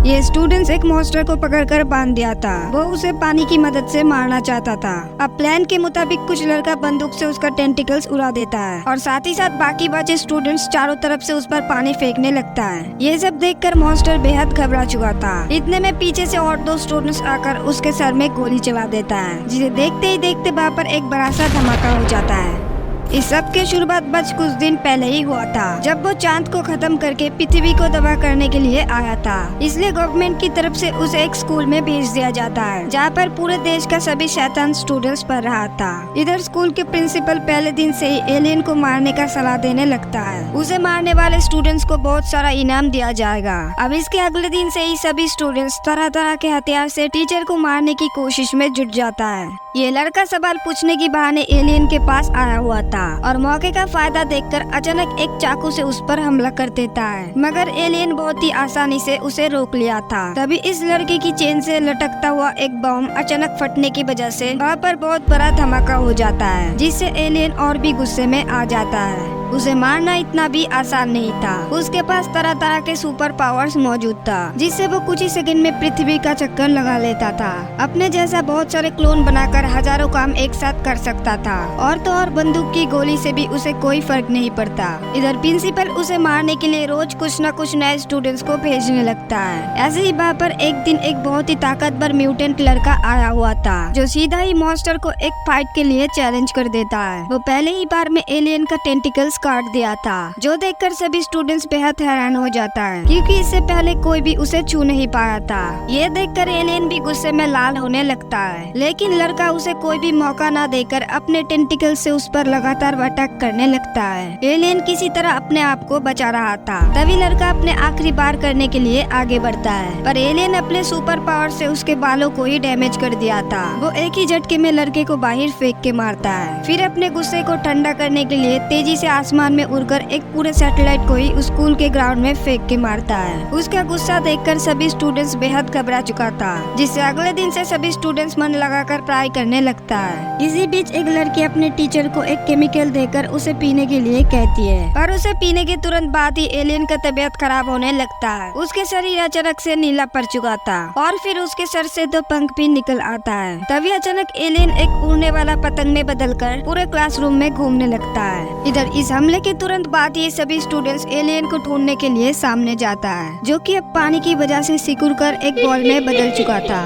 ये स्टूडेंट्स एक मॉन्स्टर को पकड़कर बांध दिया था। वो उसे पानी की मदद से मारना चाहता था। अब प्लान के मुताबिक कुछ लड़का बंदूक से उसका टेंटिकल्स उड़ा देता है और साथ ही साथ बाकी बचे स्टूडेंट्स चारों तरफ से उस पर पानी फेंकने लगता है। ये सब देखकर मॉन्स्टर बेहद घबरा चुका था। इतने में पीछे से और 2 स्टूडेंट्स आकर उसके सर में गोली चला देता है, जिसे देखते ही देखते वहाँ पर एक बड़ा सा धमाका हो जाता है। इस सब के शुरुआत बस कुछ दिन पहले ही हुआ था, जब वो चांद को खत्म करके पृथ्वी को तबाह करने के लिए आया था। इसलिए गवर्नमेंट की तरफ से उसे एक स्कूल में भेज दिया जाता है, जहाँ पर पूरे देश का सभी शैतान स्टूडेंट्स पढ़ रहा था। इधर स्कूल के प्रिंसिपल पहले दिन से ही एलियन को मारने का सलाह देने लगता है। उसे मारने वाले स्टूडेंट्स को बहुत सारा इनाम दिया जाएगा। अब इसके अगले दिन से ही सभी स्टूडेंट्स तरह तरह के हथियार से टीचर को मारने की कोशिश में जुट जाता है। ये लड़का सवाल पूछने की बहाने एलियन के पास आया हुआ था और मौके का फायदा देखकर अचानक एक चाकू से उस पर हमला कर देता है, मगर एलियन बहुत ही आसानी से उसे रोक लिया था। तभी इस लड़के की चेन से लटकता हुआ एक बम अचानक फटने की वजह से वहाँ पर बहुत बड़ा धमाका हो जाता है, जिससे एलियन और भी गुस्से में आ जाता है। उसे मारना इतना भी आसान नहीं था। उसके पास तरह तरह के सुपर पावर्स मौजूद था, जिससे वो कुछ ही सेकंड में पृथ्वी का चक्कर लगा लेता था। अपने जैसा बहुत सारे क्लोन बनाकर हजारों काम एक साथ कर सकता था, और तो और बंदूक की गोली से भी उसे कोई फर्क नहीं पड़ता। इधर प्रिंसिपल उसे मारने के लिए रोज कुछ न कुछ नए स्टूडेंट्स को भेजने लगता है। ऐसे ही वहाँ पर एक दिन एक बहुत ही ताकतवर म्यूटेंट लड़का आया हुआ था, जो सीधा ही मॉन्स्टर को एक फाइट के लिए चैलेंज कर देता है। वो पहले ही बार में एलियन का टेंटिकल्स काट दिया था, जो देखकर सभी स्टूडेंट्स बेहद हैरान हो जाता है, क्योंकि इससे पहले कोई भी उसे छू नहीं पाया था। ये देखकर एलियन भी गुस्से में लाल होने लगता है, लेकिन लड़का उसे कोई भी मौका न देकर अपने टेंटिकल से उस पर लगातार अटैक करने लगता है। एलियन किसी तरह अपने आप को बचा रहा था। तभी लड़का अपने आखिरी बार करने के लिए आगे बढ़ता है, पर एलियन अपने सुपर पावर से उसके बालों को ही डैमेज कर दिया था। वो एक ही झटके में लड़के को बाहर फेंक के मारता है। फिर अपने गुस्से को ठंडा करने के लिए तेजी से आसमान में उड़कर एक पूरे सैटेलाइट को ही स्कूल के ग्राउंड में फेंक के मारता है। उसका गुस्सा देखकर सभी स्टूडेंट्स बेहद घबरा चुका था, जिससे अगले दिन से सभी स्टूडेंट्स मन लगाकर पढ़ाई करने लगता है। इसी बीच एक लड़की अपने टीचर को एक केमिकल देकर उसे पीने के लिए कहती है, और उसे पीने के तुरंत बाद ही एलियन का तबीयत खराब होने लगता है। उसके शरीर अचानक से नीला पड़ चुका था, और फिर उसके सर से 2 पंख भी निकल आता है। तभी अचानक एलियन एक उड़ने वाला पतंग में बदलकर पूरे क्लासरूम में घूमने लगता है। इधर इस हमले के तुरंत बाद ये सभी स्टूडेंट्स एलियन को ढूंढने के लिए सामने जाता है, जो कि अब पानी की वजह से सिकुड़ कर एक बॉल में बदल चुका था।